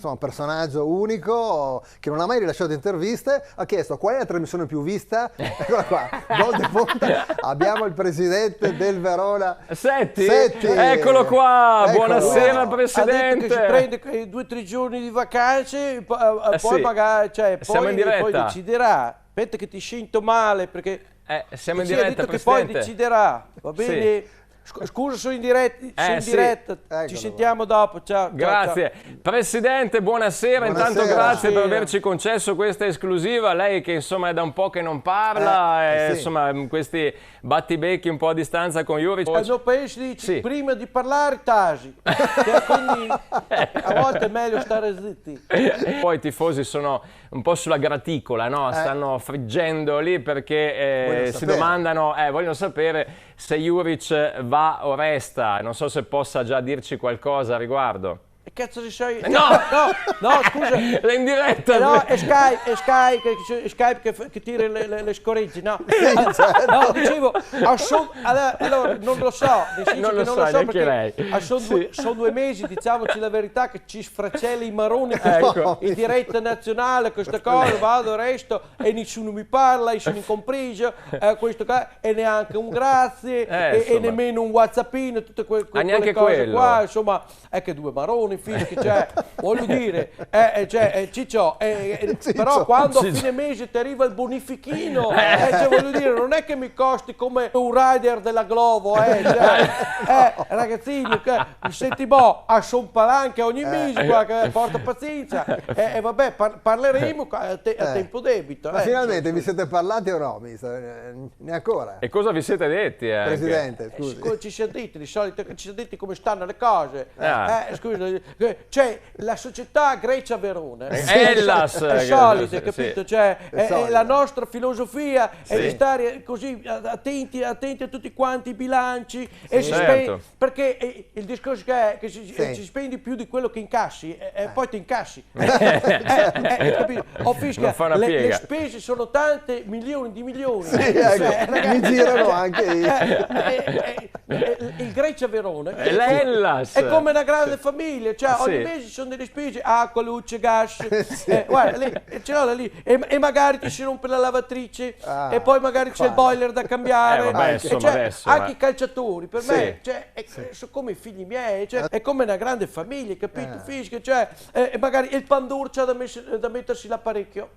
Insomma, un personaggio unico che non ha mai rilasciato interviste, ha chiesto qual è la trasmissione più vista, eccola qua, gol di punta, abbiamo il presidente del Verona. Setti? Eccolo qua, Eccolo. buonasera Presidente. Ha detto che si prende 2 o 3 giorni di vacanze, poi sì. magari, Siamo in diretta. poi deciderà. Aspetta che ti sento male perché siamo in sì, diretta, ha detto Presidente. che poi deciderà, va bene? Sì. Scusa, sono in diretta, sì. ci sentiamo dopo, ciao. Grazie. Ciao. Presidente, buonasera. Intanto grazie per averci concesso questa esclusiva. Lei che insomma è da un po' che non parla, sì. insomma questi battibecchi un po' a distanza con Juric. Al mio paese dice, Sì. prima di parlare tasi, quindi a volte è meglio stare zitti. Poi i tifosi sono un po' sulla graticola, no? Stanno friggendo lì perché si domandano, vogliono sapere se Juric va o resta. Non so se possa già dirci qualcosa a riguardo. E cazzo di sei? No, scusa. È in diretta. No, è Skype che tira le scoregge, no. No, dicevo, allora, non lo so, Non lo sa neanche lei. Sono 2 mesi, diciamoci la verità, che ci sfracella i maroni Ecco. in diretta nazionale, questa cosa, vado, resto, e nessuno mi parla, io sono incompreso, questo qua, e neanche un grazie, e nemmeno un whatsappino, tutte quelle neanche cose quello. qua, insomma, è che 2 maroni, fischi, cioè, voglio dire, Ciccio, però quando a fine mese ti arriva il bonifichino, cioè, voglio dire, non è che mi costi come un rider della Glovo, ragazzini, senti a son palanche ogni mese, qua, che porta pazienza, vabbè, parleremo a tempo debito. Ma finalmente vi siete parlati o no, ne ancora? E cosa vi siete detti? Presidente, scusi. Ci siamo detti, di solito ci siamo detti come stanno le cose. Scusa, cioè la società Grecia-Verona Hellas, è solida, sì. capito? Cioè, è la nostra filosofia è Sì. di stare così attenti a tutti quanti i bilanci, e certo. perché il discorso che è che ci spendi più di quello che incassi, e poi ti incassi. Capito? Non fa una le piega. spese sono tante, milioni di milioni. Sì, ecco, mi girano anche Il Grecia-Verona L'Hellas. è come una grande famiglia, cioè Sì. ogni mese ci sono delle spese, acqua, luce, gas, guarda, lì, ce l'ho da lì, e magari ti si rompe la lavatrice, e poi magari c'è il boiler da cambiare, vabbè, e insomma, cioè, adesso, anche i calciatori, per Sì. me, cioè, sono come i figli miei, cioè, è come una grande famiglia, capito? Fischi, cioè, e magari il pandur c'ha da mettersi l'apparecchio,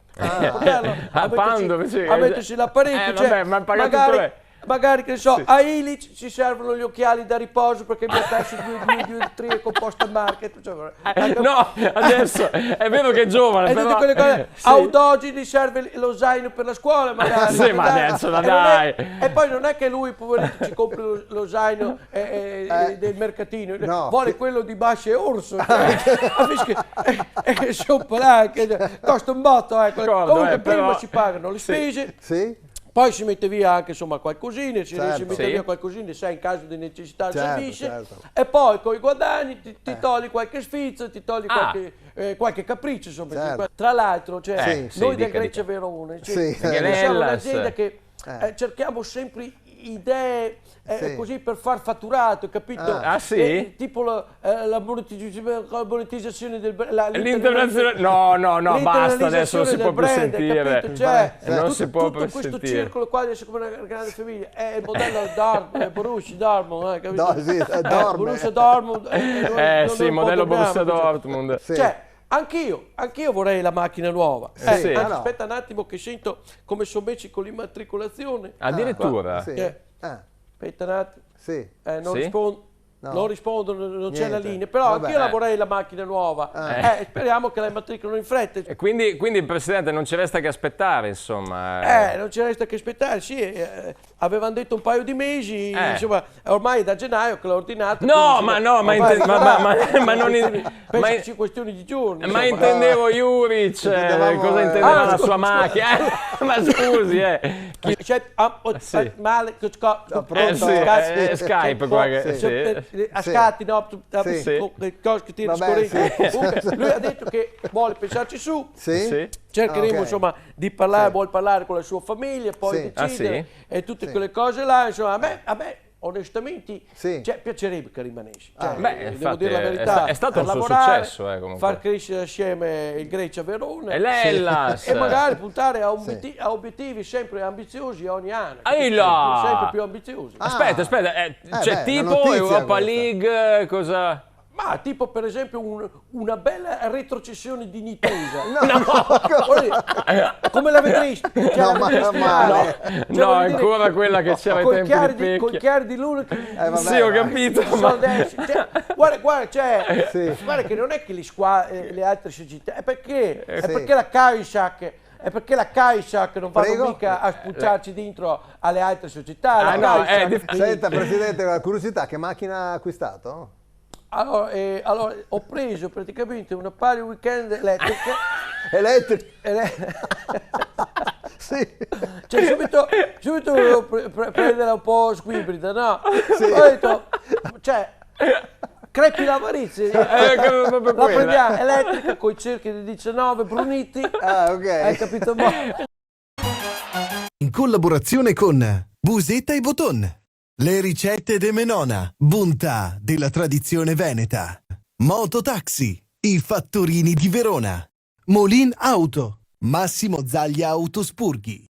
Pandur, sì. a mettersi l'apparecchio, cioè, vabbè, ma pagato tu lei. magari, che ne so, a Ilic ci servono gli occhiali da riposo perché mi ha perso due tri composta market. Cioè, No, adesso è vero che è giovane, e però... tutte quelle cose. Sì. A Udogi gli serve lo zaino per la scuola, magari. Sì, ma adesso la dai. E poi non è che lui, poverino, ci compra lo zaino del mercatino, No. vuole quello di Basce e Orso. Sono polacche, costa un botto. Comunque prima però... si pagano le spese. Sì? Poi si mette via anche insomma qualcosina, si mette Sì. via qualcosina, sai, in caso di necessità del Certo, servizio, certo. e poi con i guadagni ti togli qualche sfizio, ti togli qualche capriccio, insomma. Certo. Tra l'altro, cioè, sì, noi del dica. Grecia-Verona, Sì. noi siamo Hellas. un'azienda che cerchiamo sempre idee Sì. così per far fatturato, capito? Sì? Tipo la monetizzazione del L'internazionale... No, basta, adesso non si può più sentire. capito? Cioè, Non si può più tutto questo sentire. circolo qua adesso come una grande famiglia è il modello Borussia Dortmund, capito? Borussia Dortmund, sì, modello Borussia Dortmund. Sì. Cioè, anch'io vorrei la macchina nuova. Sì. Aspetta un attimo che sento come sono messi con l'immatricolazione. Addirittura? Sì. Aspetta un attimo. Sì. Non Sì? rispondo. No. Non rispondo, non c'è la Niente. linea, però Vabbè. anch'io la vorrei la macchina nuova. Speriamo che la immatricolino in fretta. E quindi, Presidente, non ci resta che aspettare, insomma. Non ci resta che aspettare, sì, avevano detto un paio di mesi, insomma, ormai è da gennaio che l'ho ordinato. No, quindi, ma non penso che sia questione di giorni. Ma insomma. intendevo Juric, cosa intendeva la sua macchina? Ma scusi, C'è male che Skype qua che... a scatti, no? Sì. Le cose che tira Vabbè, scorrente. sì. Comunque, lui ha detto che vuole pensarci su. Sì? Cercheremo Ok. insomma di parlare, vuol parlare con la sua famiglia, poi Sì. decidere Ah, sì? e tutte quelle cose là, insomma, a me onestamente, Sì. cioè, piacerebbe che rimanesse. Cioè, Beh, devo infatti dire la verità, è stato per un suo lavorare, successo, comunque. far crescere assieme il Grecia Verona E l'Hellas. e magari puntare a obiettivi sempre ambiziosi ogni anno. Ehi là! Sempre più ambiziosi. Aspetta, c'è beh, una tipo notizia Europa questa. League, cosa? Ma tipo per esempio una bella retrocessione dignitosa. No, Come la vedresti? Cioè, No, la vedresti ma male. no. Cioè, No, voglio è dire, ancora quella che c'era ai coi tempi chiari di coi Pecchia. chiari di luna che vabbè, Sì, ho dai. capito, sono ma... adesso. Cioè, guarda, cioè, Sì. guarda che non è che le altre società, è perché, Sì. perché la Caixa. È perché la Caixa non vanno Prego? mica a spucciarci dentro alle altre società. La no, Caixa- Senta, Presidente, la curiosità, che macchina ha acquistato? Allora, ho preso praticamente una Palio Weekend elettrica. Elettrico. ele- Sì. Cioè, subito volevo prenderla un po' squibrida, no? Sì. Ho detto, cioè, crepi l'avarizia. proprio La quella. prendiamo elettrica con i cerchi di 19 bruniti. Ah, ok. Hai capito? In collaborazione con Busetta e Boton. Le ricette de Menona, bontà della tradizione veneta. Mototaxi, i fattorini di Verona. Molin Auto, Massimo Zaglia Autospurghi.